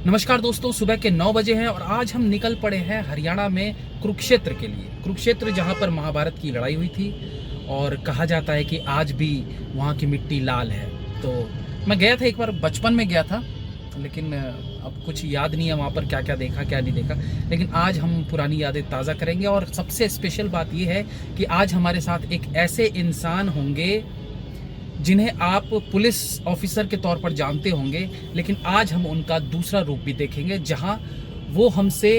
नमस्कार दोस्तों, सुबह के 9 बजे हैं और आज हम निकल पड़े हैं हरियाणा में कुरुक्षेत्र के लिए। कुरुक्षेत्र जहां पर महाभारत की लड़ाई हुई थी और कहा जाता है कि आज भी वहां की मिट्टी लाल है। तो मैं गया था, एक बार बचपन में गया था, लेकिन अब कुछ याद नहीं है वहाँ पर क्या क्या देखा क्या नहीं देखा। लेकिन आज हम पुरानी यादें ताज़ा करेंगे और सबसे स्पेशल बात यह है कि आज हमारे साथ एक ऐसे इंसान होंगे जिन्हें आप पुलिस ऑफिसर के तौर पर जानते होंगे, लेकिन आज हम उनका दूसरा रूप भी देखेंगे जहां वो हमसे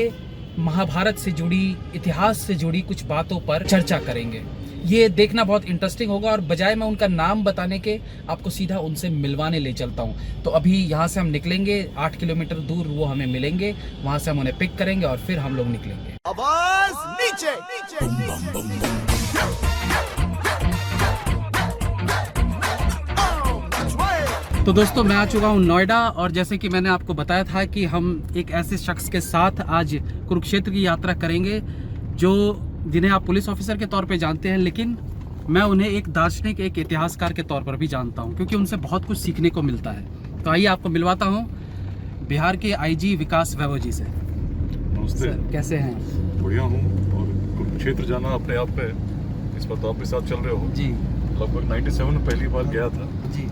महाभारत से जुड़ी, इतिहास से जुड़ी कुछ बातों पर चर्चा करेंगे। ये देखना बहुत इंटरेस्टिंग होगा और बजाय मैं उनका नाम बताने के आपको सीधा उनसे मिलवाने ले चलता हूँ। तो अभी यहाँ से हम निकलेंगे, 8 किलोमीटर दूर वो हमें मिलेंगे, वहाँ से हम उन्हें पिक करेंगे और फिर हम लोग निकलेंगे। आवाज नीचे, नीचे, नीचे। तो दोस्तों, मैं आ चुका हूँ नोएडा और जैसे कि मैंने आपको बताया था कि हम एक ऐसे शख्स के साथ आज कुरुक्षेत्र की यात्रा करेंगे जिन्हें आप पुलिस ऑफिसर के तौर पे जानते हैं, लेकिन मैं उन्हें एक दार्शनिक, एक इतिहासकार के तौर पर भी जानता हूँ क्योंकि उनसे बहुत कुछ सीखने को मिलता है। तो आइए आपको मिलवाता हूँ बिहार के आईजी विकास वैभव जी से। नमस्ते सर, कैसे हैं? बढ़िया हूँ। और कुरुक्षेत्र जाना अपने आप में, इस पर तो आप मेरे साथ चल रहे हो जी। लगभग 97 में पहली बार गया था जी।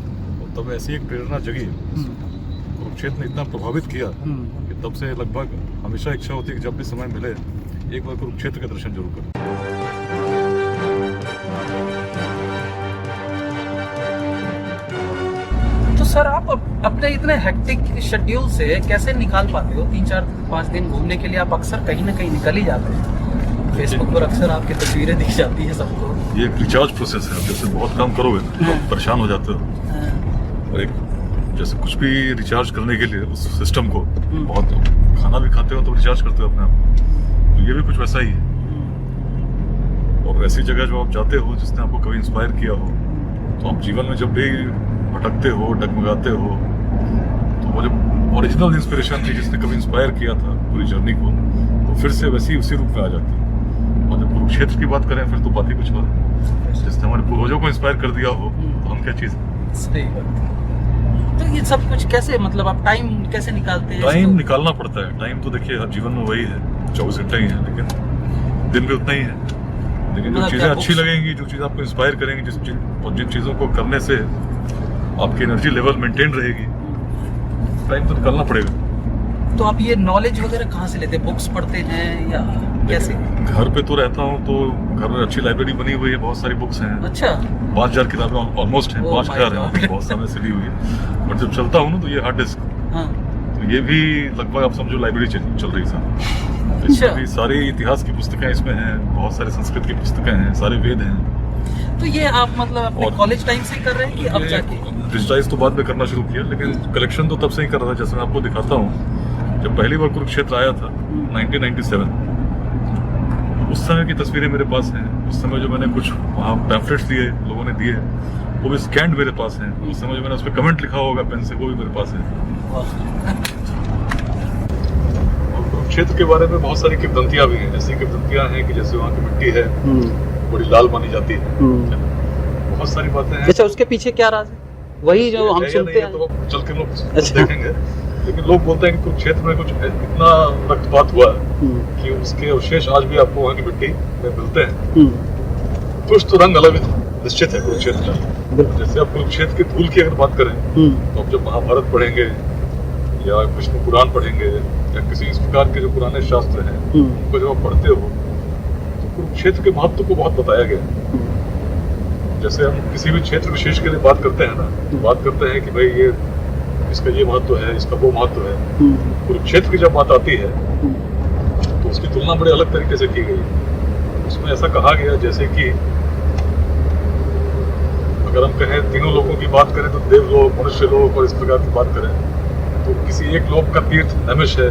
तब ऐसी एक प्रेरणा जगी, कुरुक्षेत्र ने इतना प्रभावित किया कि तब से लगभग हमेशा इच्छा होती है कि जब भी समय मिले एक बार कुरुक्षेत्र के दर्शन जरूर करें। तो सर, आप अपने इतने हेक्टिक शेड्यूल से कैसे निकाल पाते हो 3-4-5 दिन घूमने के लिए? आप अक्सर कहीं ना कहीं निकल ही जाते हैं। फेसबुक पर अक्सर आपकी तस्वीरें दिख जाती है सबको। ये एक रिचार्ज प्रोसेस है। जैसे बहुत काम करोगे तो परेशान हो जाते हो, और एक जैसे कुछ भी रिचार्ज करने के लिए उस सिस्टम को बहुत, खाना भी खाते हो तो रिचार्ज करते हो अपने आप, तो ये भी कुछ वैसा ही है। और ऐसी जगह जो आप जाते हो जिसने आपको कभी इंस्पायर किया हो, तो आप जीवन में जब भी भटकते हो, डगमगाते हो, तो वो जो ओरिजिनल इंस्पिरेशन थी जिसने कभी इंस्पायर किया था पूरी जर्नी को, तो फिर से वैसी उसी रूप में आ जाती है। और जब कुरुक्षेत्र की बात करें फिर तो बात ही कुछ और है। जिसने हमारे पूर्वजों को इंस्पायर कर दिया हो तो हम क्या चीज़ है। सही बात। तो ये सब कुछ कैसे, मतलब आप टाइम कैसे निकालते हैं? टाइम निकालना पड़ता है। टाइम तो देखिए हर जीवन में वही है, 24 घंटे ही है, लेकिन दिन भी उतना ही है। लेकिन जो चीज़ें अच्छी लगेंगी, जो चीज़ आपको इंस्पायर करेंगी, जिन चीज़ों को करने से आपकी एनर्जी लेवल मेंटेन रहेगी, टाइम तो निकालना पड़ेगा। तो आप ये नॉलेज वगैरह कहाँ से लेते हैं? बुक्स पढ़ते हैं या कैसे? घर पे तो रहता हूँ, तो घर में अच्छी लाइब्रेरी बनी हुई है, बहुत सारी बुक्स हैं। अच्छा। 5000 किताबें ऑलमोस्ट हैं, 5000 है, बहुत समय से ली हुई है। बट जब चलता हूँ ना तो ये हार्ड डिस्क, तो ये भी लगभग आप समझो लाइब्रेरी चल रही है। इसमें भी सारी इतिहास की पुस्तकें इसमें हैं, बहुत सारे संस्कृत की पुस्तकें हैं, सारे वेद हैं। तो ये आप मतलब अपने कॉलेज टाइम से ही कर रहे हैं कि अब जाके? डिजिटाइज तो बाद में करना शुरू किया, लेकिन कलेक्शन तो तब से ही कर रहा था। जैसे मैं आपको दिखाता हूँ, जब पहली बार कुरुक्षेत्र आया था 1997, उस समय की तस्वीरें मेरे पास हैं। उस समय जो मैंने कुछ वहाँ पैम्फलेट्स दिए, लोगों ने दिए, वो भी स्कैंड मेरे पास हैं। उस समय जो मैंने उस पर कमेंट लिखा होगा पेन से, वो भी मेरे पास है। और कुरुक्षेत्र के बारे में बहुत सारी किंवदंतियां भी हैं। ऐसी किंवदंतियां हैं कि जैसे वहाँ की मिट्टी है बड़ी लाल मानी जाती है, बहुत सारी बातें हैं। अच्छा, उसके पीछे क्या राज है? वही जो हम सुनते हैं, तो चल के लोग देखेंगे। लेकिन लोग बोलते हैं कि कुरुक्षेत्र में कुछ इतना रक्तपात हुआ कि उसके अवशेष आज भी आपको वहाँ की मिट्टी में मिलते हैं। कुछ तो रंग अलग निश्चित है कुरुक्षेत्र का। जैसे आप कुरुक्षेत्र की धूल की अगर बात करें, तो आप जब महाभारत पढ़ेंगे या विष्णु पुराण पढ़ेंगे या किसी इस प्रकार के जो पुराने शास्त्र हैं, उनको जब आप पढ़ते हो तो कुरुक्षेत्र के महत्व को बहुत बताया गया। जैसे हम किसी भी क्षेत्र विशेष के लिए बात करते हैं ना, तो बात करते हैं कि भाई ये इसका ये महत्व है, इसका वो महत्व है। कुरुक्षेत्र की जब बात आती है तो उसकी तुलना बड़े अलग तरीके से की गई। उसमें ऐसा कहा गया जैसे कि अगर हम कहें तीनों लोगों की बात करें तो देवलोक, मनुष्य लोक और इस प्रकार की बात करें, तो किसी एक लोक का तीर्थ नैमिष है,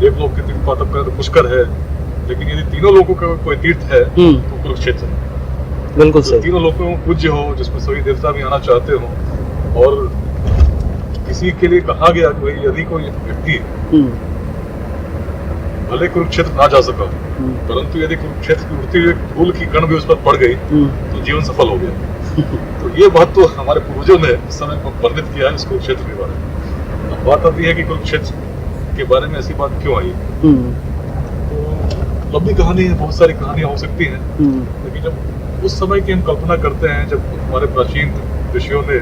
देवलोक के तीर्थ बात करें तो पुष्कर है, लेकिन यदि तीनों लोगों का कोई तीर्थ है तो कुरुक्षेत्र है। बिल्कुल सही। तीनों लोगों में पूज्य हो, जिसमें सभी देवता भी आना चाहते हो। और किसी के लिए कहा गया कि यदि कोई व्यक्ति भले कुरुक्षेत्र ना जा सका, परंतु यदि कुरुक्षेत्र की उड़ती हुई धूल की कण भी उस पर पड़ गई तो जीवन सफल हो गया। तो ये बात तो हमारे पूर्वजों ने उस समय वर्णित किया है इस कुरुक्षेत्र के बारे में। बात आती है कि कुरुक्षेत्र के बारे में ऐसी बात क्यों आई, तो लंबी कहानी है, बहुत सारी कहानियां हो सकती हैं, लेकिन जब उस समय की हम कल्पना करते हैं, जब हमारे प्राचीन ऋषियों ने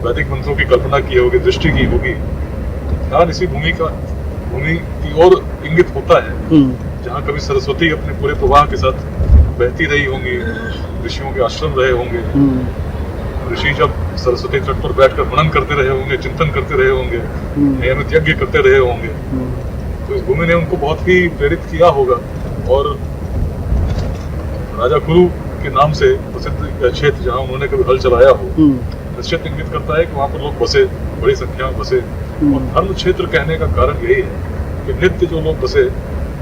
वैदिक मंत्रों की कल्पना की होगी, दृष्टि की होगी, तो ध्यान इसी भूमि की ओर इंगित होता है जहाँ कभी सरस्वती अपने पूरे प्रवाह के साथ बहती रही होंगी, ऋषियों के आश्रम रहे होंगे, ऋषि जब सरस्वती तट पर बैठकर मनन करते रहे होंगे, चिंतन करते रहे होंगे, नियमित यज्ञ करते रहे होंगे, तो इस भूमि ने उनको बहुत ही प्रेरित किया होगा। और राजा कुरु के नाम से प्रसिद्ध क्षेत्र जहाँ उन्होंने कभी हल चलाया हो, निश्चित इंगित करता है कि वहाँ पर लोग बसे, बड़ी संख्या में बसे। और धर्म क्षेत्र कहने का कारण यही है कि नित्य जो लोग बसे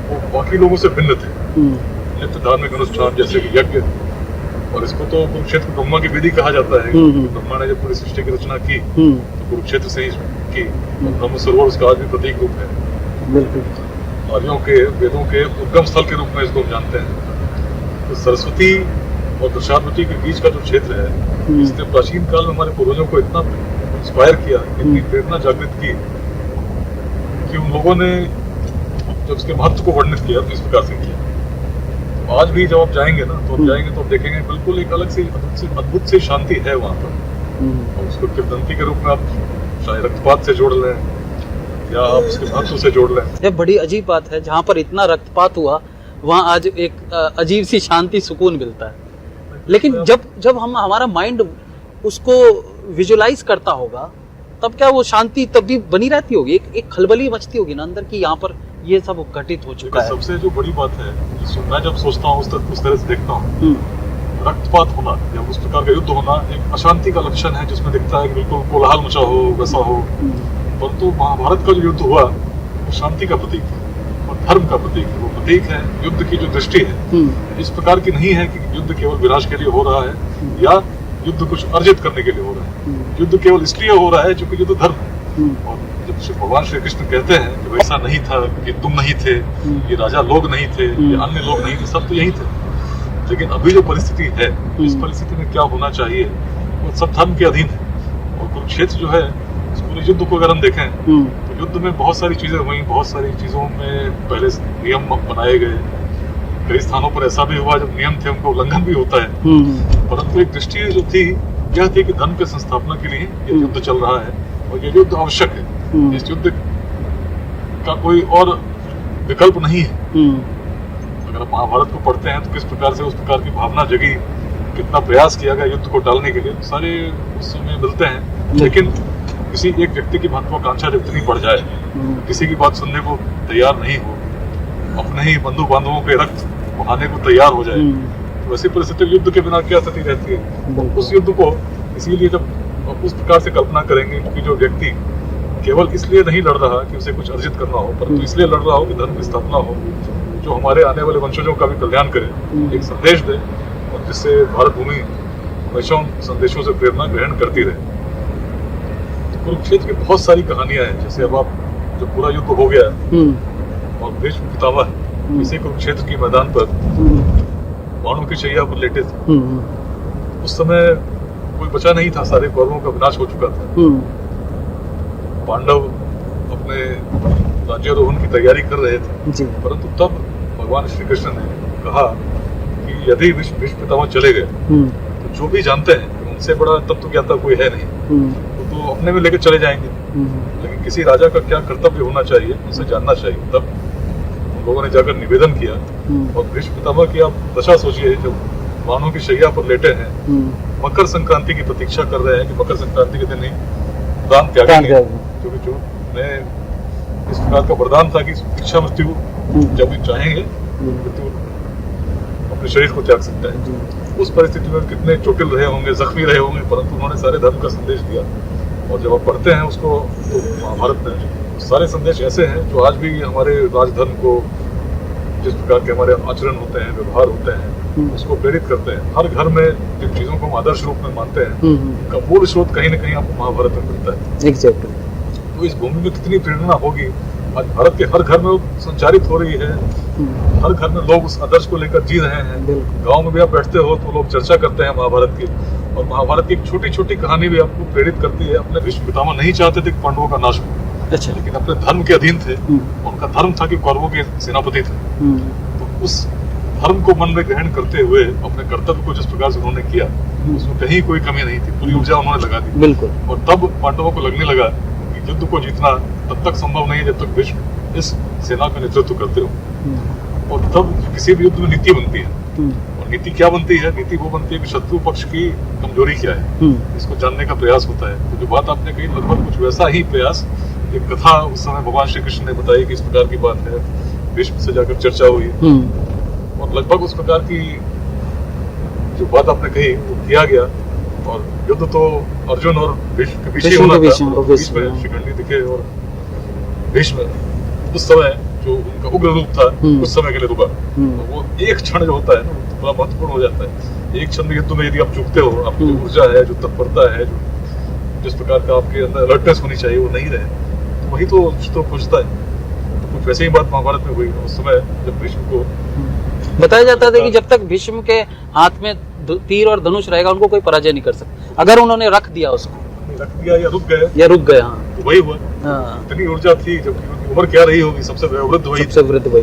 वो बाकी लोगों से भिन्न थे। नित्य धार्मिक अनुष्ठान जैसे कि यज्ञ, और इसको तो कुरुक्षेत्र ब्रह्मा की विधि कहा जाता है। ब्रह्मा ने जब पूरी सृष्टि की रचना की तो कुरुक्षेत्र से ही की, और ब्रह्म सरोवर उसका आज भी प्रतीक रूप है। बिल्कुल, आर्यों के वेदों के उद्गम स्थल के रूप में इसको हम जानते हैं। तो सरस्वती और दशावती के बीच का जो क्षेत्र है, इसने प्राचीन काल में हमारे पूर्वजों को इतना इंस्पायर किया, इतनी प्रेरणा जागृत की कि उन लोगों ने जब उसके महत्व को वर्णित किया तो इस प्रकार से किया। तो आज भी जब आप जाएंगे ना, तो आप जाएंगे तो आप देखेंगे बिल्कुल एक अलग सी अद्भुत सी शांति है वहाँ पर। और उसको किंवदंती के रूप में आप चाहे रक्तपात से जोड़ लें या आप उसके महत्व से जोड़ लें। यह बड़ी अजीब बात है, जहाँ पर इतना रक्तपात हुआ वहाँ आज एक अजीब सी शांति, सुकून मिलता है। लेकिन जब हमारा माइंड उसको विजुलाइज करता होगा, तब क्या वो शांति तब भी बनी रहती होगी? एक खलबली मचती होगी ना अंदर की, यहाँ पर ये सब घटित हो चुका है। सबसे जो बड़ी बात है, मैं जब सोचता हूँ उस तरह से देखता हूँ, रक्तपात होना या उस प्रकार का युद्ध होना एक अशांति का लक्षण है, जिसमें दिखता है कि बिल्कुल कोलाहल मचा हो, वैसा हो। परंतु महाभारत का जो युद्ध हुआ वो शांति का प्रतीक है और धर्म का प्रतीक है। वो प्रतीक है युद्ध की जो दृष्टि है, इस प्रकार की नहीं है कि युद्ध केवल विनाश के लिए हो रहा है या युद्ध कुछ अर्जित करने के लिए हो रहा है। युद्ध केवल इसलिए हो रहा है क्योंकि युद्ध धर्म है। और जब भगवान श्री कृष्ण कहते हैं कि वैसा नहीं था, कि तुम नहीं थे, ये राजा लोग नहीं थे, ये अन्य लोग नहीं थे, सब तो यही थे। लेकिन अभी जो परिस्थिति है, इस परिस्थिति में क्या होना चाहिए वो सब धर्म के अधीन है। और कुरुक्षेत्र जो है, इस पूरे युद्ध को अगर हम देखें तो युद्ध में बहुत सारी चीजें हुई, बहुत सारी चीजों में पहले नियम बनाए गए। कई स्थानों पर ऐसा भी हुआ जब नियम थे उनका उल्लंघन भी होता है। परंतु एक दृष्टि जो थी यह थी कि धर्म के संस्थापना के लिए ये युद्ध चल रहा है और ये युद्ध आवश्यक है। इस युद्ध का कोई और विकल्प नहीं है। अगर आप महाभारत को पढ़ते हैं तो किस प्रकार से उस प्रकार की भावना जगी, कितना प्रयास किया गया युद्ध को टालने के लिए, सारे उस समय मिलते हैं। लेकिन किसी एक व्यक्ति की महत्वाकांक्षा जब इतनी बढ़ जाए, किसी की बात सुनने को तैयार नहीं हो, अपने ही बंधु बांधवों के रक्त बहाने को तैयार हो जाए, तो ऐसी परिस्थिति युद्ध के बिना क्या स्थिति रहती है। उस युद्ध को इसीलिए जब उस प्रकार से कल्पना करेंगे कि जो व्यक्ति केवल इसलिए नहीं लड़ रहा कि उसे कुछ अर्जित करना हो, परंतु इसलिए लड़ रहा हो कि धर्म की स्थापना हो, जो हमारे आने वाले वंशजों का भी कल्याण करे, एक संदेश दे, और जिससे भारत भूमि वैष्णव संदेशों से प्रेरणा ग्रहण करती रहे। तो कुरुक्षेत्र की बहुत सारी कहानियां हैं। जैसे अब आप जब पूरा युद्ध हो गया और भीष्म पितामह इसी कुरुक्षेत्र के मैदान पर बाणों की शैया पर लेटे थे, उस समय कोई बचा नहीं था, सारे कौरवों का विनाश हो चुका था। पांडव अपने राज्यारोहण की तैयारी कर रहे थे, परंतु तब भगवान श्री कृष्ण ने कहा कि यदि भीष्म पितामह चले गए तो जो भी जानते हैं कि उनसे बड़ा तत्व ज्ञाता कोई है नहीं, तो अपने में लेकर चले जाएंगे। लेकिन किसी राजा का क्या कर्तव्य होना चाहिए उसे जानना चाहिए। तब उन लोगों ने जाकर निवेदन किया, और भीष्म पितामह की आप दशा सोचिए, जब बाणों की शैया पर लेटे हैं, मकर संक्रांति की प्रतीक्षा कर रहे हैं कि मकर संक्रांति के दिन ही प्राण त्यागेंगे, क्योंकि जो मैं इस प्रकार का वरदान था कि इच्छा मृत्यु जब भी चाहेंगे मृत्यु अपने शरीर को त्याग सकता है। उस परिस्थिति में कितने चोटिल रहे होंगे, जख्मी रहे होंगे, परंतु उन्होंने सारे धर्म का संदेश दिया। और जब आप पढ़ते हैं उसको, तो महाभारत में सारे संदेश ऐसे हैं जो आज भी हमारे राजधर्म को, जिस प्रकार के हमारे आचरण होते हैं, व्यवहार होते हैं, उसको प्रेरित करते हैं। हर घर में जिन चीजों को हम आदर्श रूप में मानते हैं, उनका मूल स्रोत कहीं न कहीं आपको महाभारत में मिलता है। एग्जैक्टली। तो इस भूमि में कितनी प्रेरणा होगी, आज भारत के हर घर में संचारित हो रही है। हर घर में लोग उस आदर्श को लेकर जी रहे हैं। गांव में भी आप बैठते हो तो लोग चर्चा करते हैं महाभारत की, और महाभारत की एक छोटी छोटी कहानी भी आपको प्रेरित करती है। अपने भीष्म पितामह नहीं चाहते थे कि पांडवों का नाश हो, अच्छा। लेकिन अपने धर्म के अधीन थे। उनका धर्म था कि कौरवों के सेनापति थे। तो उस धर्म को मन में ग्रहण करते हुए अपने कर्तव्य को जिस प्रकार से उन्होंने किया, उसमें कहीं कोई कमी नहीं थी, पूरी ऊर्जा उन्होंने लगा दी। बिल्कुल। और तब पांडवों को लगने लगा कि युद्ध को जीतना तब तक संभव नहीं है जब तक भीष्म इस सेना का नेतृत्व करते हो। और तब किसी भी युद्ध में नीति बनती है। और नीति क्या बनती है? नीति वो बनती है कि शत्रु पक्ष की कमजोरी क्या है, इसको जानने का प्रयास होता है। तो जो बात आपने कही लगभग कुछ वैसा ही प्रयास, एक कथा उस समय भगवान श्री कृष्ण ने बताई कि इस प्रकार की बात है, भीष्म से जाकर चर्चा हुई और लगभग उस प्रकार की जो बात आपने कही वो किया गया। और युद्ध तो अर्जुन और भीष्म के बीच ही होना था। बीच में शिखंडी दिखे और भीष्म उस समय जो उनका उग्र रूप था उस समय के लिए रुका। तो वो एक क्षण जो होता है ना, वो बड़ा महत्वपूर्ण हो जाता है। एक क्षण में युद्ध में यदि आप चूकते हो, आपकी जो ऊर्जा है, जो तत्परता है, जो जिस प्रकार का आपके अंदर अलर्टनेस होनी चाहिए वो नहीं रहे, तो वही तो खोजता है। तो कुछ वैसे ही बात महाभारत में हुई। उस समय जब भीष्म को बताया जाता था कि जब तक भीष्म के हाथ में तीर और धनुष रहेगा उनको कोई पराजय नहीं कर सकता। अगर उन्होंने रख दिया उसको, रख दिया या रुक गए, हाँ, तो वही हुआ। इतनी ऊर्जा थी, जबकि उनकी उम्र क्या रही होगी, सबसे वृद्ध वही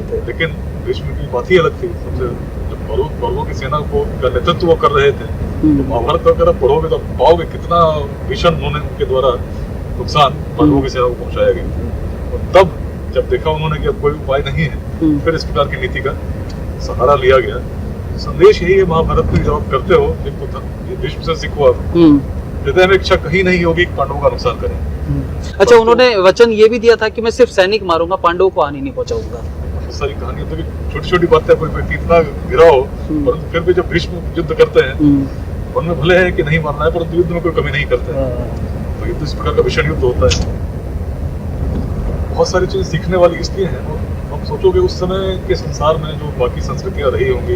थे। लेकिन भीष्म की बात ही अलग थी। सबसे जब कौरवों की सेना को का नेतृत्व वो कर रहे थे, तो महाभारत वगैरह पढ़ोगे तो पाओगे कितना भीषण उन्होंने उनके द्वारा नुकसान पांडवों की सेना को पहुंचाया गया। और तब जब देखा उन्होंने कि अब कोई उपाय नहीं है, फिर इस प्रकार की नीति का सहारा लिया गया। संदेश यही है महाभारत में, जब आप करते हो एक तो भीष्म से सीखो आप, हृदय में इच्छा कहीं नहीं होगी कि पांडवों का नुकसान करें। अच्छा, उन्होंने वचन ये भी दिया था कि मैं सिर्फ सैनिक मारूंगा, पांडवों को हानि नहीं पहुंचाऊंगा। बहुत सारी कहानियां तो छोटी छोटी बातें, कोई व्यक्ति इतना गिरा हो, परंतु फिर भी जब भीष्म युद्ध करते हैं, मन में भले है कि नहीं मारना है, परंतु युद्ध में कोई कमी नहीं करते हैं। तो युद्ध इस प्रकार का भीषण युद्ध होता है। बहुत सारी चीजें सीखने वाली इसलिए हैं। हम सोचोगे उस समय के संसार में जो बाकी संस्कृतियां रही होंगी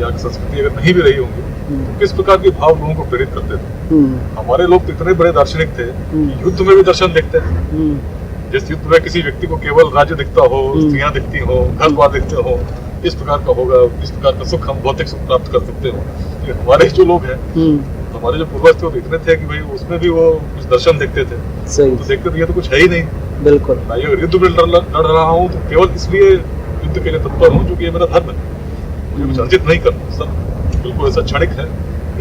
या संस्कृति अगर नहीं भी रही होंगी, तो किस प्रकार के भाव लोगों को प्रेरित करते थे। हमारे लोग तो इतने बड़े दार्शनिक थे, युद्ध में भी दर्शन देखते हैं। जिस युद्ध में किसी व्यक्ति को केवल राज्य दिखता हो, स्त्रियां दिखती हो, घर द्वार दिखते हो, इस प्रकार का होगा, इस प्रकार का सुख हम भौतिक सुख प्राप्त कर सकते हो। हमारे जो लोग हैं, हमारे जो पूर्वज थे, वो इतने थे कि भाई उसमें भी वो कुछ दर्शन देखते थे। तो देखते थे ये तो कुछ है ही नहीं। बिल्कुल। मैं अगर युद्ध में लड़ रहा हूँ तो केवल इसलिए युद्ध के लिए तत्पर हूँ क्योंकि ये मेरा धर्म है, मुझे कुछ अर्जित नहीं करना। सब बिल्कुल ऐसा क्षणिक है।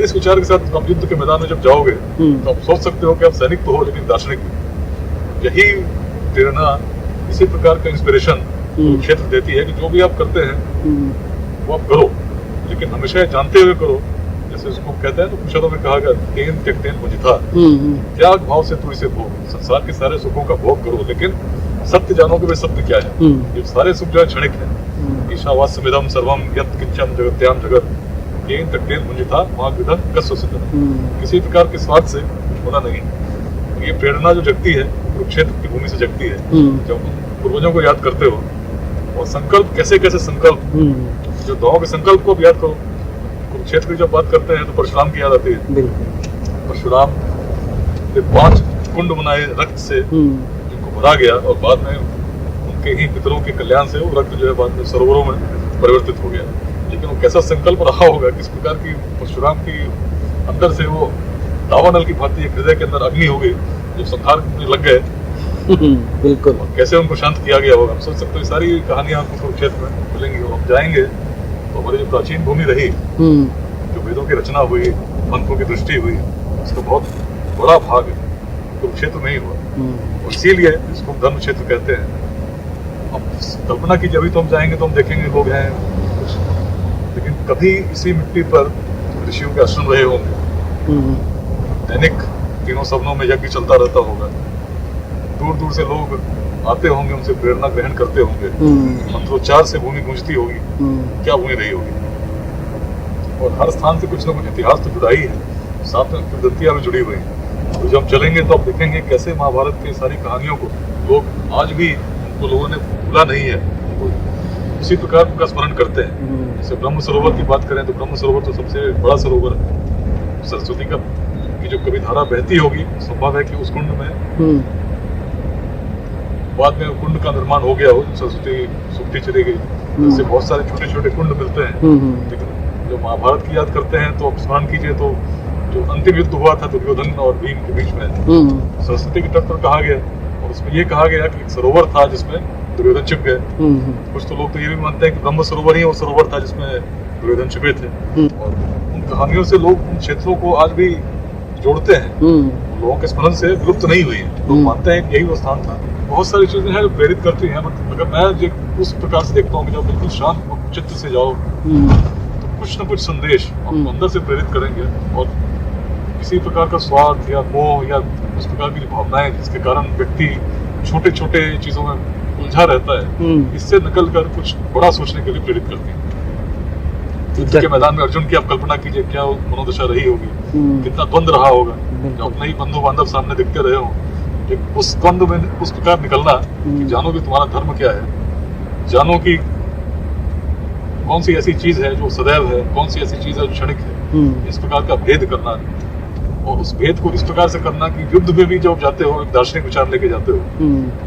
इस विचार के साथ आप युद्ध के मैदान में जब जाओगे तो आप सोच सकते हो कि आप सैनिक तो हो लेकिन दार्शनिक भी। यही प्रेरणा, इसी प्रकार का इंस्पिरेशन क्षेत्र देती है कि जो भी आप करते हैं वो आप करो, लेकिन हमेशा जानते हुए करो। जैसे उसको कहते हैं तो उपनिषदों में कहा गया, तेन त्यक्तेन भुजिथा, त्याग भाव से तू इसे भोग। संसार के सारे सुखों का भोग करो, लेकिन सत्य जानो कि वे सत्य क्या है। ये सारे सुख जो है क्षणिक है। ईशावास्यमिदं सर्वम यत् किंचन जगत्याम जगत, तेन त्यक्तेन भुजिथा मां विदं कस्य सिद्धं। किसी प्रकार के स्वार्थ से होना नहीं। ये प्रेरणा जो जगती है कुरुक्षेत्र की भूमि से जगती है। जब पूर्वजों को याद करते हो और संकल्प कैसे कैसे संकल्प, जो दवाओं के संकल्प को याद करो। कुरुक्षेत्र की जब बात करते हैं तो परशुराम की याद आती है। परशुराम ने 5 कुंड बनाए रक्त से, जिनको भरा गया और बाद में उनके ही पितरों के कल्याण से वो रक्त जो है बाद में सरोवरों में परिवर्तित हो गया। लेकिन वो कैसा संकल्प रहा होगा, किस प्रकार की परशुराम की अंदर से वो दावानल की भांति हृदय के अंदर अग्नि हो गई जो संहार में लग गए। बिल्कुल। कैसे उनको शांत किया गया होगा, हम सोच सकते हैं। सारी कहानियां आपको कुरुक्षेत्र में मिलेंगी। हम जाएंगे तो हमारी जो प्राचीन भूमि रही, जो वेदों की रचना हुई, मंत्रों की दृष्टि हुई, उसका बहुत बड़ा भाग कुरुक्षेत्र में ही हुआ। और इसीलिए इसको धर्म क्षेत्र कहते हैं। अब कल्पना कीजिए, अभी तो हम जाएंगे तो हम देखेंगे लोग हैं कुछ, लेकिन कभी इसी मिट्टी पर ऋषियों के आश्रम रहे होंगे। दैनिक तीनों सपनों में यज्ञ चलता रहता होगा। दूर दूर से लोग आते होंगे, उनसे प्रेरणा ग्रहण करते होंगे। मंत्रोच्चार से भूमि गूंजती होगी। क्या भूमि रही होगी। और हर स्थान से कुछ ना कुछ इतिहास तो जुड़ा ही है, साथ में किंवदंतियां भी जुड़ी हुई हैं। तो जब हम चलेंगे तो आप देखेंगे कैसे महाभारत की सारी कहानियों को लोग आज भी, उनको लोगों ने भूला नहीं है, उनको उसी प्रकार उनका स्मरण करते हैं। जैसे ब्रह्म सरोवर की बात करें तो ब्रह्म सरोवर तो सबसे बड़ा सरोवर है। सरस्वती का की जो कभी धारा बहती होगी, संभव है कि उस कुंड में बाद में कुंड का निर्माण हो गया हो, सरस्वती सूखती चली गई। जैसे बहुत सारे छोटे छोटे कुंड मिलते हैं। लेकिन जो महाभारत की याद करते हैं तो आप स्मरण कीजिए तो जो अंतिम युद्ध हुआ था दुर्योधन और भीम के बीच में, सरस्वती के तट पर कहा गया और उसमें ये कहा गया कि एक सरोवर था जिसमें दुर्योधन छिप गए। कुछ तो लोग तो ये भी मानते हैं कि ब्रह्म सरोवर ही वो सरोवर था जिसमें दुर्योधन छिपे थे। और उन कहानियों से लोग उन क्षेत्रों को आज भी जोड़ते हैं, लोगों के स्मरण से विलुप्त नहीं हुई है। लोग मानते हैं कि यही वो स्थान था। बहुत सारी चीजें हैं जो प्रेरित करती हैं, मगर मैं उस प्रकार से देखता हूँ कि जब बिल्कुल शांत चित्त से जाओ तो कुछ न कुछ संदेश आपको अंदर से प्रेरित करेंगे। और किसी प्रकार का स्वार्थ या मोह या उस प्रकार की भावनाएं जिसके कारण व्यक्ति छोटे छोटे चीजों में उलझा रहता है, इससे निकल कर कुछ बड़ा सोचने के लिए प्रेरित करती है। युद्ध के मैदान में अर्जुन की आप कल्पना कीजिए, क्या मनोदशा रही होगी, कितना द्वंद रहा होगा। जब अपने ही बंधु बांधव सामने दिखते रहे हो, उस द्वंद में उस प्रकार निकलना कि जानो कि तुम्हारा धर्म क्या है, जानो कि कौन सी ऐसी चीज है जो सदैव है, कौन सी ऐसी चीज है जो क्षणिक है। इस प्रकार का भेद करना, और उस भेद को इस प्रकार से करना कि युद्ध में भी जब जाते हो एक दार्शनिक विचार लेके जाते हो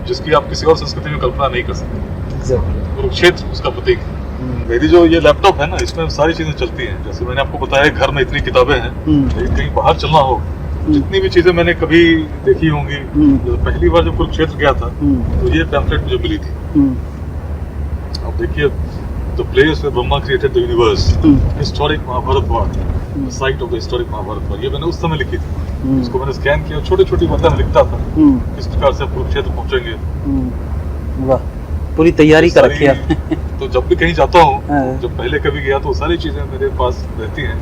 जिसकी आप किसी और संस्कृति में कल्पना नहीं कर सकते। कुरुक्षेत्र उसका प्रतीक है। मेरी जो ये लैपटॉप है ना, इसमें सारी चीजें चलती हैं। जैसे मैंने आपको बताया घर में इतनी किताबें हैं, लेकिन कहीं बाहर चलना हो, जितनी भी चीजें मैंने कभी देखी होंगी, जब पहली बार जब कुरुक्षेत्र गया था तो ये पैम्फलेट मुझे मिली थी। अब देखिए, the place where Brahma created the universe, historic Mahabharata war, the site of the historic Mahabharata war. ये मैंने उस समय लिखी थी। इसको मैंने स्कैन किया, छोटी छोटी बातें में लिखता था किस प्रकार से आप कुरुक्षेत्र पहुंचेंगे। वाह, पूरी तैयारी कर रखी है। तो जब भी कहीं जाता हूँ, जब पहले कभी गया तो सारी चीजें मेरे पास रहती हैं।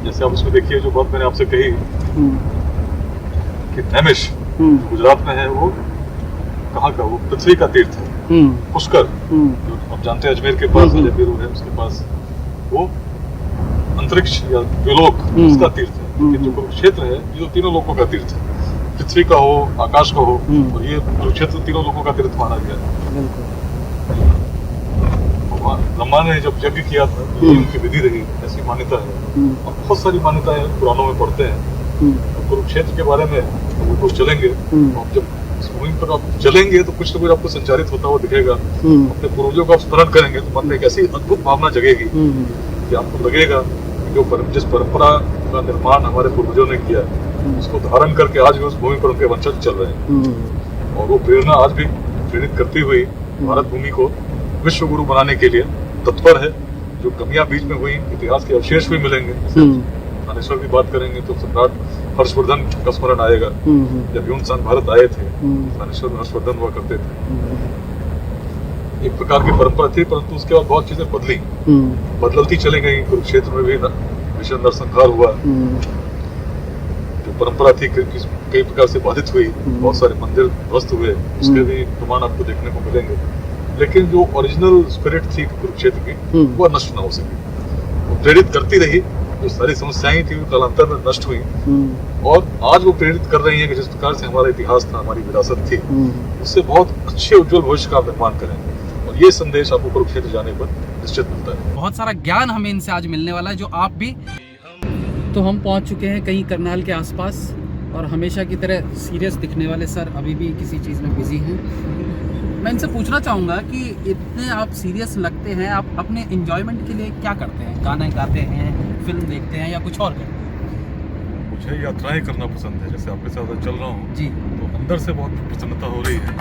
जैसे आप उसमें देखिए, जो बात मैंने आपसे कही कि नैमिष गुजरात में है, वो कहाँ का, वो पृथ्वी का तीर्थ है। पुष्कर, जो आप जानते हैं अजमेर के पास अजमेर है, उसके पास वो अंतरिक्ष या द्विलोक उसका तीर्थ है। लेकिन जो कुरुक्षेत्र है, ये तो तीनों लोगों का तीर्थ है, पृथ्वी का हो, आकाश का हो, और ये कुरुक्षेत्र तीनों लोगों का तीर्थ माना गया। ब्रह्मा ने जब यज्ञ किया था, ये उनकी विधि रही, ऐसी मान्यता है। और बहुत सारी मान्यताएं पुराणों में पढ़ते हैं। कुरुक्षेत्र के बारे में वो चलेंगे, और जब इस भूमि पर आप चलेंगे तो कुछ ना कुछ आपको संचारित होता हुआ दिखेगा। अपने पूर्वजों का आप स्मरण करेंगे तो मन में एक ऐसी अद्भुत भावना जगेगी कि आपको लगेगा कि जिस परंपरा का निर्माण हमारे पूर्वजों ने किया, उसको धारण करके आज भी उस भूमि पर उनके वंशज चल रहे हैं। और वो प्रेरणा आज भी प्रेरित करती हुई भारत भूमि को विश्व गुरु बनाने के लिए तत्पर है। जो कमियां बीच में हुई, इतिहास के अवशेष भी मिलेंगे। थानेश्वर की बात करेंगे तो सम्राट हर्षवर्धन का स्मरण आएगा। जब ह्यून-त्सांग भारत आए थे, थानेश्वर में हर्षवर्धन हुआ करते थे। एक प्रकार की परंपरा थी, परंतु उसके बाद बहुत चीजें बदली, बदलती चली गई। कुरुक्षेत्र में भी भीषण नरसंहार हुआ। जो परंपरा थी कई प्रकार से बाधित हुई, बहुत सारे मंदिर ध्वस्त हुए, उसके भी प्रमाण आपको देखने को मिलेंगे। लेकिन जो ओरिजिनल स्पिरिट थी कुरुक्षेत्र की, वो नष्ट ना हो सकी। वो प्रेरित करती रही। जो सारी समस्याएं थी वो कालांतर में नष्ट हुई, और आज वो प्रेरित कर रही है कि जिस प्रकार से हमारा इतिहास था, हमारी विरासत थी, उससे बहुत अच्छे उज्जवल भविष्य का निर्माण करें। और ये संदेश आपको कुरुक्षेत्र जाने पर निश्चित मिलता है। बहुत सारा ज्ञान हमें इनसे आज मिलने वाला है, जो आप भी। तो हम पहुंच चुके हैं कहीं करनाल के आसपास, और हमेशा की तरह सीरियस दिखने वाले सर अभी भी किसी चीज़ में बिजी हैं। मैं इनसे पूछना चाहूँगा कि इतने आप सीरियस लगते हैं, आप अपने एंजॉयमेंट के लिए क्या करते हैं? गाना गाते हैं, फिल्म देखते हैं, या कुछ और करते हैं? मुझे यात्राएं करना पसंद है। जैसे आपके साथ चल रहा हूँ जी, तो अंदर से बहुत प्रसन्नता हो रही है।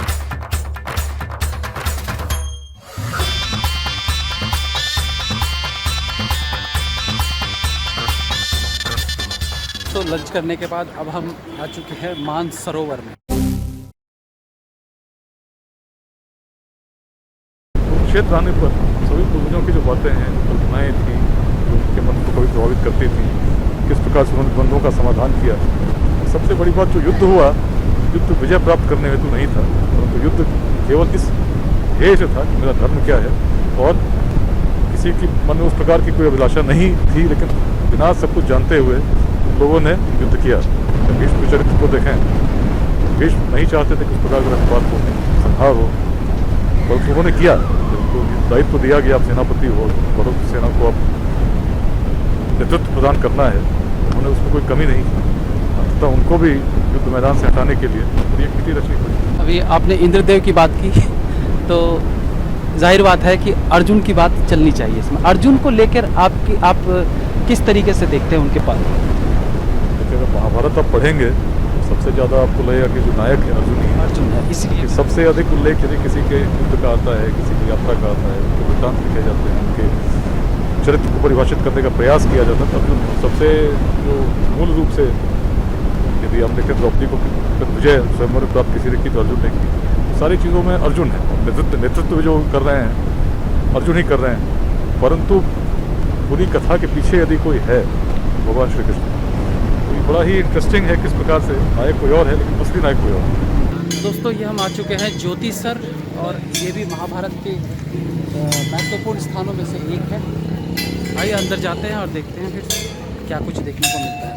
तो लंच करने के बाद अब हम आ चुके हैं मानसरोवर में। क्षेत्र आने पर सभी पूर्वजों की जो बातें हैं, कल्पनाएं थी, जो उनके मन को कभी प्रभावित करती थी, किस प्रकार से उन्होंने द्वंद्वों का समाधान किया। सबसे बड़ी बात, जो युद्ध हुआ, युद्ध विजय प्राप्त करने हेतु नहीं था, परंतु युद्ध केवल इस ध्येय से था कि मेरा धर्म क्या है। और किसी की मन में उस प्रकार की कोई अभिलाषा नहीं थी, लेकिन बिना सब कुछ जानते हुए लोगों ने युद्ध किया। भीष्म के चरित्र को देखें, भीष्म नहीं चाहते थे कि उस प्रकार का रक्तपात हो, संहार हो, परंतु उन्होंने किया। तो दायित्व दिया गया, आप सेनापति हो, बहुत सेना को आप नेतृत्व प्रदान करना है, उन्होंने उसमें कोई कमी नहीं की। अंततः उनको भी युद्ध मैदान से हटाने के लिए एक नीति रचनी पड़ी। अभी आपने इंद्रदेव की बात की, तो जाहिर बात है कि अर्जुन की बात चलनी चाहिए इसमें। अर्जुन को लेकर आप किस तरीके से देखते हैं उनके पास? देखिए, अगर महाभारत आप पढ़ेंगे, सबसे ज़्यादा आपको लगेगा कि जो नायक है अर्जुन ही है। अर्जुन है, इसलिए कि सबसे अधिक उल्लेख यदि किसी के युद्ध का आता है, किसी की यात्रा का आता है, उनके वृत्तांत लिखे जाते हैं, उनके चरित्र को परिभाषित करने का प्रयास किया जाता है, तब सबसे जो मूल रूप से यदि हम देखें द्रौपदी को विजय स्वयंवर प्राप्त किसी ने की तो अर्जुन ने की। सारी चीज़ों में अर्जुन है, नेतृत्व जो कर रहे हैं अर्जुन ही कर रहे हैं। परंतु पूरी कथा के पीछे यदि कोई है भगवान श्री कृष्ण, तो ये बड़ा ही इंटरेस्टिंग है किस प्रकार से नायक कोई और है लेकिन असली नायक कोई और है। दोस्तों ये हम आ चुके हैं ज्योति सर, और ये भी महाभारत के महत्वपूर्ण स्थानों में से एक है। आइए अंदर जाते हैं और देखते हैं फिर क्या कुछ देखने को मिलता है।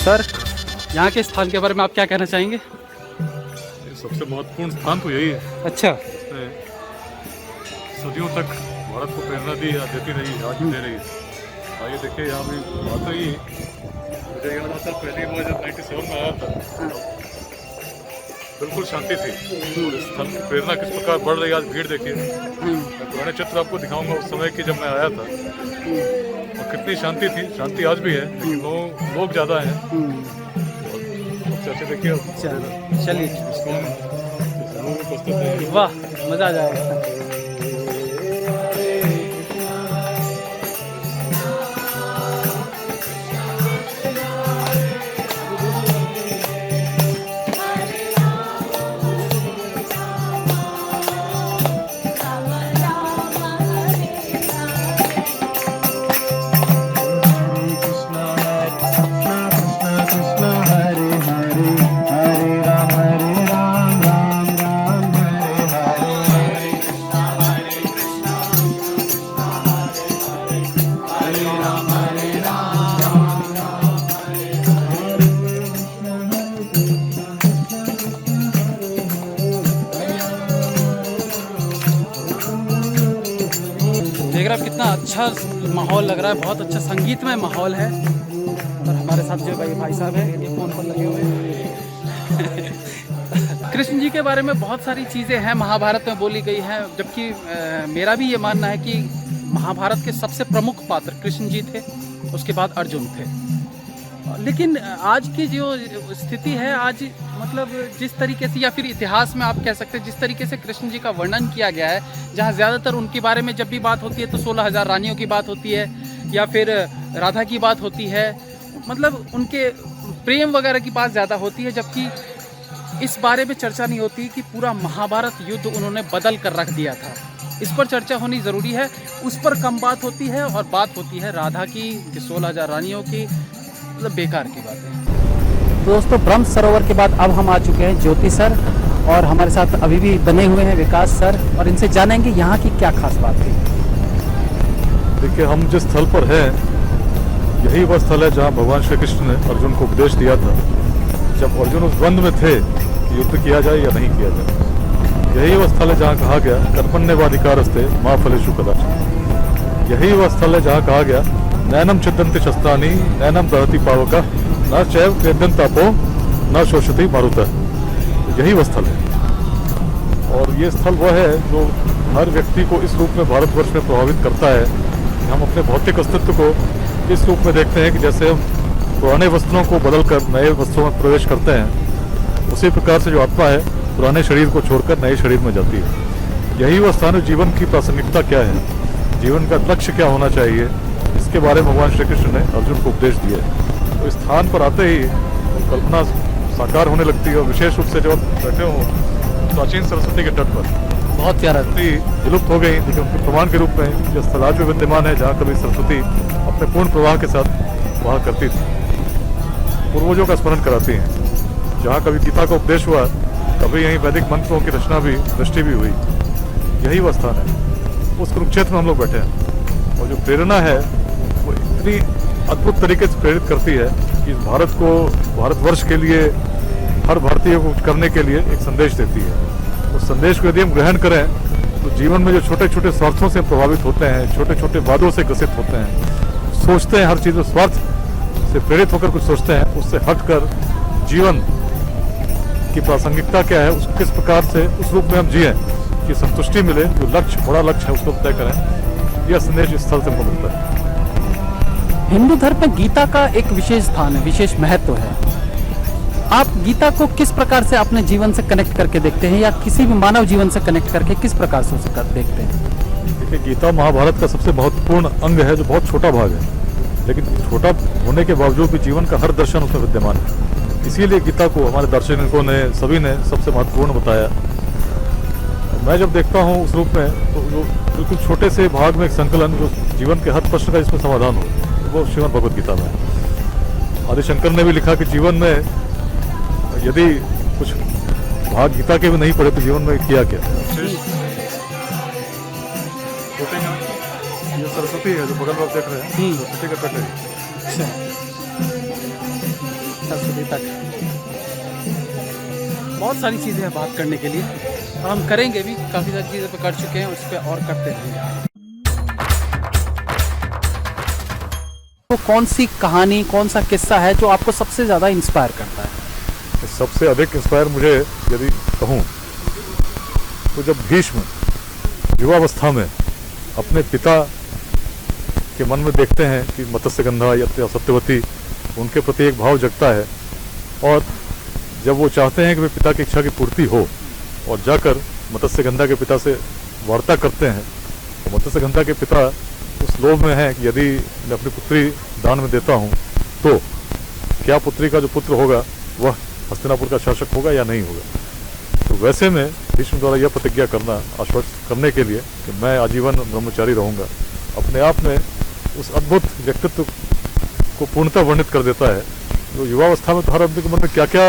सर, यहाँ के स्थान के बारे में आप क्या कहना चाहेंगे? सबसे महत्वपूर्ण स्थान तो यही है। अच्छा। इसने सदियों तक भारत को प्रेरणा दी, देती रही, आज भी दे रही है। आइए देखिए, यहाँ भी बात रही, मुझे याद आता पहली बार जब 97 में आया था बिल्कुल शांति थी। और इस स्थल की प्रेरणा किस प्रकार बढ़ रही है, आज भीड़ देखिए। मैं पुराने चित्र आपको दिखाऊंगा उस समय की जब मैं आया था, और कितनी शांति थी। शांति आज भी है लेकिन लोग ज़्यादा हैं। अच्छा देखिए, चलिए, उपस्थित है। वाह, मज़ा आ जाएगा। देख रहे हैं कितना अच्छा माहौल लग रहा है, बहुत अच्छा संगीतमय माहौल है। और हमारे साथ जो भाई साहब हैं, ये फोन पर लगे हुए हैं। कृष्ण जी के बारे में बहुत सारी चीज़ें हैं महाभारत में बोली गई हैं, जबकि मेरा भी ये मानना है कि महाभारत के सबसे प्रमुख पात्र कृष्ण जी थे, उसके बाद अर्जुन थे। लेकिन आज की जो स्थिति है, आज मतलब जिस तरीके से, या फिर इतिहास में आप कह सकते हैं जिस तरीके से कृष्ण जी का वर्णन किया गया है, जहाँ ज़्यादातर उनके बारे में जब भी बात होती है तो 16,000 रानियों की बात होती है, या फिर राधा की बात होती है, मतलब उनके प्रेम वगैरह की बात ज़्यादा होती है, जबकि इस बारे में चर्चा नहीं होती कि पूरा महाभारत युद्ध उन्होंने बदल कर रख दिया था। इस पर चर्चा होनी ज़रूरी है, उस पर कम बात होती है, और बात होती है राधा की, 16,000 रानियों की, मतलब बेकार की बात है। दोस्तों, ब्रह्म सरोवर के बाद अब हम आ चुके हैं ज्योति सर, और हमारे साथ अभी भी बने हुए हैं विकास सर, और इनसे जानेंगे यहाँ की क्या खास बात थी। देखिए, हम जिस स्थल पर हैं यही वह स्थल है जहाँ भगवान श्री कृष्ण ने अर्जुन को उपदेश दिया था, जब अर्जुन उस द्वंद्व में थे कि युद्ध किया जाए या नहीं किया जाए। यही वह स्थल है जहाँ कहा गया कर्मण्येवाधिकारस्ते मा फलेषु कदाचन। यही वह स्थल है जहाँ कहा गया नैनम छिद्यन्ति शस्त्राणि नैनम दहति पावका न चैव क्लेद्यं तापो न शोषति मारुतः। यही वह स्थल है, और ये स्थल वह है जो हर व्यक्ति को इस रूप में भारतवर्ष में प्रभावित करता है कि हम अपने भौतिक अस्तित्व को इस रूप में देखते हैं कि जैसे हम पुराने वस्त्रों को बदलकर नए वस्त्रों में प्रवेश करते हैं, उसी प्रकार से जो आत्मा है पुराने शरीर को छोड़कर नए शरीर में जाती है। यही वह स्थान है। जीवन की प्रासंगिकता क्या है, जीवन का लक्ष्य क्या होना चाहिए, इसके बारे में भगवान श्री कृष्ण ने अर्जुन को उपदेश दिया है। तो इस स्थान पर आते ही कल्पना साकार होने लगती है, और विशेष रूप से जब आप बैठे हो प्राचीन सरस्वती के तट पर, बहुत प्यारा विलुप्त हो गई, लेकिन उनके प्रमाण के रूप में जो स्थल आज भी विद्यमान है, जहाँ कभी सरस्वती अपने पूर्ण प्रवाह के साथ वहाँ करती थी, पूर्वजों का स्मरण कराती हैं। जहाँ कभी गीता का उपदेश हुआ, कभी यहीं वैदिक मंत्रों की रचना भी, दृष्टि भी हुई। यही वह स्थान है। उस कुरुक्षेत्र में हम लोग बैठे हैं, और जो प्रेरणा है वो इतनी अद्भुत तरीके से प्रेरित करती है कि भारत को, भारतवर्ष के लिए, हर भारतीय को कुछ करने के लिए एक संदेश देती है। उस संदेश को यदि हम ग्रहण करें तो जीवन में जो छोटे छोटे स्वार्थों से प्रभावित होते हैं, छोटे छोटे वादों से ग्रसित होते हैं, सोचते हैं हर चीज़ में स्वार्थ से प्रेरित होकर कुछ सोचते हैं, उससे हटकर जीवन की प्रासंगिकता क्या है, उस किस प्रकार से उस रूप में हम जिएं की संतुष्टि मिले, जो लक्ष्य बड़ा लक्ष्य है उसको तय करें। यह संदेश इस स्थल से हमको मिलता है। हिंदू धर्म में गीता का एक विशेष स्थान है, विशेष महत्व है। आप गीता को किस प्रकार से अपने जीवन से कनेक्ट करके देखते हैं, या किसी भी मानव जीवन से कनेक्ट करके किस प्रकार से उसे देखते हैं? देखिए, गीता महाभारत का सबसे महत्वपूर्ण अंग है, जो बहुत छोटा भाग है, लेकिन छोटा होने के बावजूद भी जीवन का हर दर्शन उसमें विद्यमान है। इसीलिए गीता को हमारे दार्शनिकों ने, सभी ने सबसे महत्वपूर्ण बताया। मैं जब देखता हूँ उस रूप में, तो जो बिल्कुल छोटे से भाग में एक संकलन, जो जीवन के हर प्रश्न का जिसमें समाधान हो, वो श्रीमद् भगवद गीता में है। आदिशंकर ने भी लिखा कि जीवन में यदि कुछ भाग गीता के भी नहीं पढ़े तो जीवन में किया क्या। ये सरस्वती है जो बगल में आप देख रहे हैं, सरस्वती का तट है। सरस्वती तट। बहुत सारी चीज़ें हैं बात करने के लिए, और हम करेंगे भी, काफ़ी सारी चीज़ें पे कर चुके हैं, उस पर और करते रहेंगे। तो कौन सी कहानी, कौन सा किस्सा है जो आपको सबसे ज़्यादा इंस्पायर करता है? सबसे अधिक इंस्पायर मुझे यदि कहूँ तो जब भीष्म युवावस्था में अपने पिता के मन में देखते हैं कि मत्स्यगंधा या सत्यवती, उनके प्रति एक भाव जगता है, और जब वो चाहते हैं कि वे पिता की इच्छा की पूर्ति हो, और जाकर मत्स्यगंधा के पिता से वार्ता करते हैं, तो मत्स्यगंधा के पिता उस लोभ में है कि यदि मैं अपनी पुत्री दान में देता हूँ तो क्या पुत्री का जो पुत्र होगा वह हस्तिनापुर का शासक होगा या नहीं होगा। तो वैसे में भीष्म द्वारा यह प्रतिज्ञा करना, आश्वस्त करने के लिए कि मैं आजीवन ब्रह्मचारी रहूँगा, अपने आप में उस अद्भुत व्यक्तित्व को पूर्णतः वर्णित कर देता है। जो युवावस्था में तो हर आदमी के मन में क्या क्या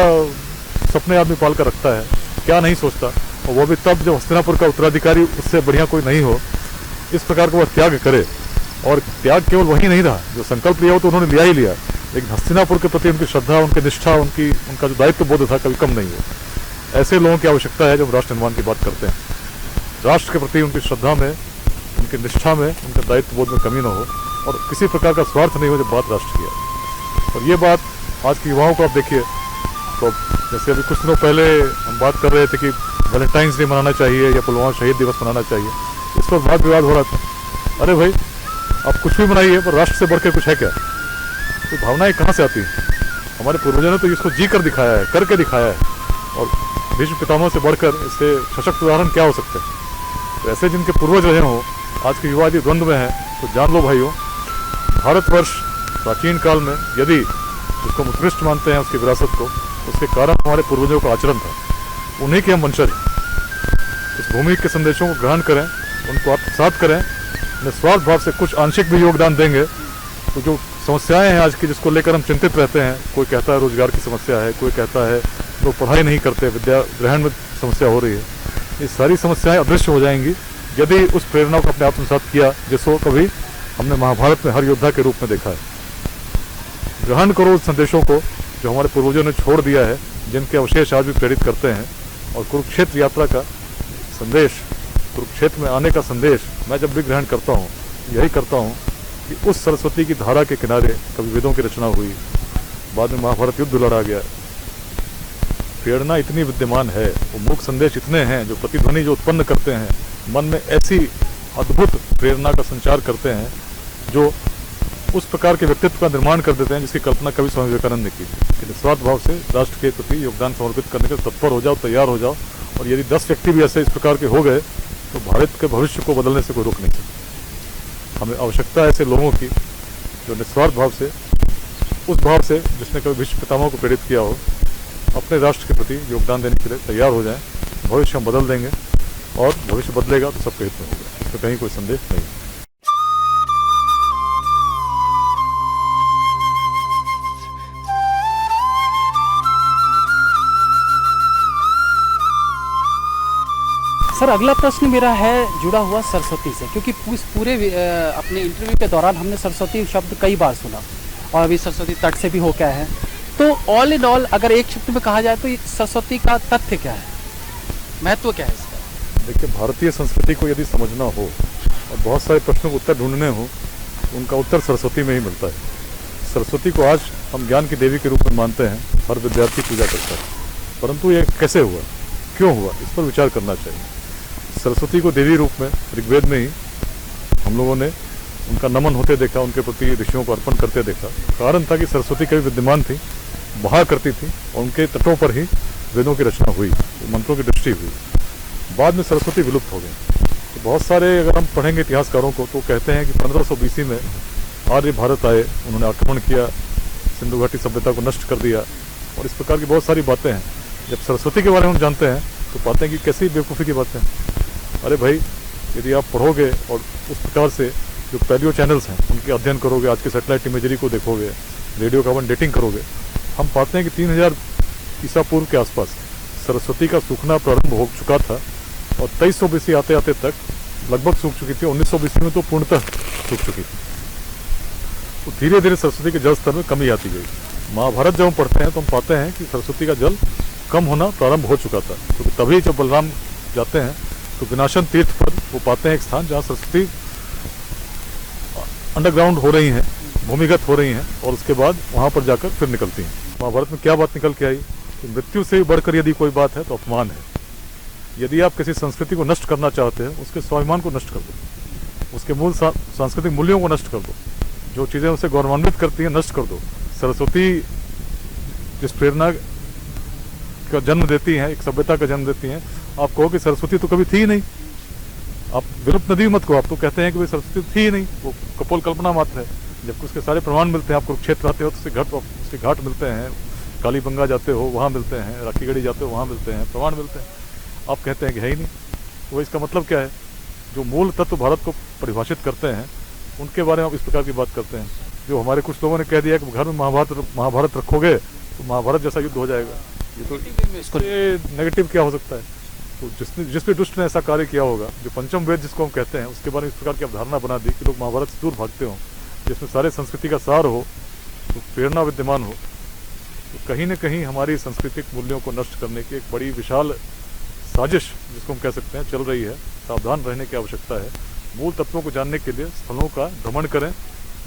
सपने आदमी पाल कर रखता है, क्या नहीं सोचता, और वह भी तब जब हस्तिनापुर का उत्तराधिकारी उससे बढ़िया कोई नहीं हो। इस प्रकार का वह त्याग करे, और त्याग केवल वही नहीं रहा, जो संकल्प लिया हो तो उन्होंने लिया ही लिया, लेकिन हस्तिनापुर के प्रति उनकी श्रद्धा, उनकी निष्ठा, उनका जो दायित्व बोध था कभी कम नहीं हो। ऐसे लोगों की आवश्यकता है जब राष्ट्र निर्माण की बात करते हैं। राष्ट्र के प्रति उनकी श्रद्धा में, उनकी निष्ठा में, उनके दायित्व बोध में कमी न हो, और किसी प्रकार का स्वार्थ नहीं हो जब बात राष्ट्र की है। और ये बात आज के युवाओं को आप देखिए, तो जैसे अभी कुछ दिनों पहले हम बात कर रहे थे कि वैलेंटाइंस डे मनाना चाहिए या पुलवामा शहीद दिवस मनाना चाहिए, इस पर वाद विवाद हो रहा था। अरे भाई, आप कुछ भी मनाइए, पर राष्ट्र से बढ़कर कुछ है क्या? तो भावनाएं कहाँ से आती हैं? हमारे पूर्वजों ने तो इसको जी कर दिखाया है, करके दिखाया है, और भीष्म पितामह से बढ़कर इससे सशक्त उदाहरण क्या हो सकते हैं। तो ऐसे जिनके पूर्वज रहे हों, आज के युवा यदि द्वंद्व में हैं, तो जान लो भाइयों, भारतवर्ष प्राचीन काल में यदि जिसको हम उत्कृष्ट मानते हैं उसकी विरासत को, उसके कारण हमारे पूर्वजों का आचरण था। उन्हीं के हम वंशज। इस भूमि के संदेशों को ग्रहण करें, उनको आत्मसात करें, निस्वार्थ भाव से कुछ आंशिक भी योगदान देंगे, तो जो समस्याएं हैं आज की, जिसको लेकर हम चिंतित रहते हैं, कोई कहता है रोजगार की समस्या है, कोई कहता है लोग पढ़ाई नहीं करते, विद्या ग्रहण में समस्या हो रही है, ये सारी समस्याएं अदृश्य हो जाएंगी यदि उस प्रेरणा को अपने आत्मसात किया, जिसको कभी हमने महाभारत में हर योद्धा के रूप में देखा है। ग्रहण करो उस संदेशों को जो हमारे पूर्वजों ने छोड़ दिया है, जिनके अवशेष आज भी प्रेरित करते हैं, और कुरुक्षेत्र यात्रा का संदेश, कुरुक्षेत्र में आने का संदेश मैं जब भी ग्रहण करता हूँ, यही करता हूँ कि उस सरस्वती की धारा के किनारे कभी वेदों की रचना हुई, बाद में महाभारत युद्ध लड़ा गया। प्रेरणा इतनी विद्यमान है, वो मूक संदेश इतने हैं जो प्रतिध्वनि जो उत्पन्न करते हैं, मन में ऐसी अद्भुत प्रेरणा का संचार करते हैं, जो उस प्रकार के व्यक्तित्व का निर्माण कर देते हैं जिसकी कल्पना कभी स्वामी विवेकानंद ने की थी कि निस्वार्थ भाव से राष्ट्र के प्रति योगदान समर्पित करने के तत्पर हो जाओ, तैयार हो जाओ। और यदि 10 व्यक्ति भी ऐसे इस प्रकार के हो गए तो भारत के भविष्य को बदलने से कोई रोक नहीं सकता। हमें आवश्यकता है ऐसे लोगों की जो निस्वार्थ भाव से, उस भाव से जिसने कभी भीष्म पितामह को प्रेरित किया हो, अपने राष्ट्र के प्रति योगदान देने के लिए तैयार हो जाएं। भविष्य हम बदल देंगे, और भविष्य बदलेगा तो सबके हित में होगा, इसमें कहीं कोई संदेह नहीं। सर, अगला प्रश्न मेरा है जुड़ा हुआ सरस्वती से, क्योंकि इस पूरे अपने इंटरव्यू के दौरान हमने सरस्वती शब्द कई बार सुना, और अभी सरस्वती तट से भी होकर आए हैं। तो ऑल इन ऑल अगर एक शब्द में कहा जाए तो सरस्वती का तथ्य क्या है, महत्व क्या है इसका? देखिए, भारतीय संस्कृति को यदि समझना हो और बहुत सारे प्रश्नों को उत्तर ढूंढने हो, तो उनका उत्तर सरस्वती में ही मिलता है। सरस्वती को आज हम ज्ञान की देवी के रूप में मानते हैं, हर विद्यार्थी पूजा करता है, परंतु ये कैसे हुआ, क्यों हुआ, इस पर विचार करना चाहिए। सरस्वती को देवी रूप में ऋग्वेद में ही हम लोगों ने उनका नमन होते देखा, उनके प्रति ऋषियों को अर्पण करते देखा। कारण था कि सरस्वती कभी विद्यमान थी, बहा करती थी और उनके तटों पर ही वेदों की रचना हुई, मंत्रों की दृष्टि हुई। बाद में सरस्वती विलुप्त हो गई। तो बहुत सारे अगर हम पढ़ेंगे इतिहासकारों को तो कहते हैं कि 1500 BC में आर्य भारत आए, उन्होंने आक्रमण किया, सिंधु घाटी सभ्यता को नष्ट कर दिया और इस प्रकार की बहुत सारी बातें हैं। जब सरस्वती के बारे में हम जानते हैं तो पाते हैं कि कैसी बेवकूफ़ी की बातें हैं। अरे भाई, यदि आप पढ़ोगे और उस प्रकार से जो पैलियो चैनल्स हैं उनके अध्ययन करोगे, आज के सैटेलाइट इमेजरी को देखोगे, रेडियो कार्बन डेटिंग करोगे, हम पाते हैं कि 3000 ईसा पूर्व के आसपास सरस्वती का सूखना प्रारंभ हो चुका था और 2300 BC आते आते तक लगभग सूख चुकी थी। 1900 BC में तो पूर्णतः सूख चुकी थी। तो धीरे धीरे सरस्वती के जल स्तर में कमी आती गई। महाभारत जब हम पढ़ते हैं तो हम पाते हैं कि सरस्वती का जल कम होना प्रारंभ हो चुका था। तो तभी जब बलराम जाते हैं तो विनाशन तीर्थ पर वो पाते हैं एक स्थान जहाँ सरस्वती अंडरग्राउंड हो रही हैं, भूमिगत हो रही हैं और उसके बाद वहाँ पर जाकर फिर निकलती हैं। महाभारत में क्या बात निकल के आई कि मृत्यु से बढ़कर यदि कोई बात है तो अपमान है। यदि आप किसी संस्कृति को नष्ट करना चाहते हैं, उसके स्वाभिमान को नष्ट कर दो, उसके मूल सांस्कृतिक मूल्यों को नष्ट कर दो, जो चीज़ें उसे गौरवान्वित करती हैं नष्ट कर दो। सरस्वती जिस प्रेरणा का जन्म देती हैं, एक सभ्यता का जन्म देती हैं, आप कहो कि सरस्वती तो कभी थी ही नहीं, आप विलुप्त नदी मत को, आप तो कहते हैं कि भाई सरस्वती थी ही नहीं, वो कपोल कल्पना मात्र है। जबकि उसके सारे प्रमाण मिलते हैं। आप कुरुक्षेत्र आते हो तो उसके घाट मिलते हैं, कालीबंगा जाते हो वहाँ मिलते हैं, राखीगढ़ी जाते हो वहाँ मिलते हैं, प्रमाण मिलते हैं। आप कहते हैं कि है ही नहीं। तो इसका मतलब क्या है? जो मूल तत्व भारत को परिभाषित करते हैं उनके बारे में आप इस प्रकार की बात करते हैं। जो हमारे कुछ लोगों ने कह दिया कि घर में महाभारत रखोगे तो महाभारत जैसा युद्ध हो जाएगा। ये तो नेगेटिव क्या हो सकता है? तो जिस भी दुष्ट ने ऐसा कार्य किया होगा, जो पंचम वेद जिसको हम कहते हैं, उसके बारे में इस प्रकार की अवधारणा बना दी कि लोग महाभारत से दूर भागते हों, जिसमें सारे संस्कृति का सार हो, तो प्रेरणा विद्यमान हो, तो कहीं न कहीं हमारी सांस्कृतिक मूल्यों को नष्ट करने की एक बड़ी विशाल साजिश जिसको हम कह सकते हैं चल रही है। सावधान रहने की आवश्यकता है। मूल तत्वों को जानने के लिए स्थलों का भ्रमण करें,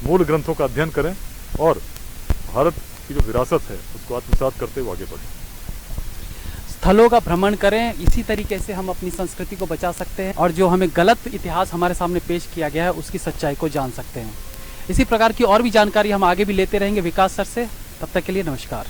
मूल ग्रंथों का अध्ययन करें और भारत की जो विरासत है उसको आत्मसात करते हुए आगे बढ़ें। स्थलों का भ्रमण करें, इसी तरीके से हम अपनी संस्कृति को बचा सकते हैं और जो हमें गलत इतिहास हमारे सामने पेश किया गया है उसकी सच्चाई को जान सकते हैं। इसी प्रकार की और भी जानकारी हम आगे भी लेते रहेंगे विकास सर से। तब तक के लिए नमस्कार।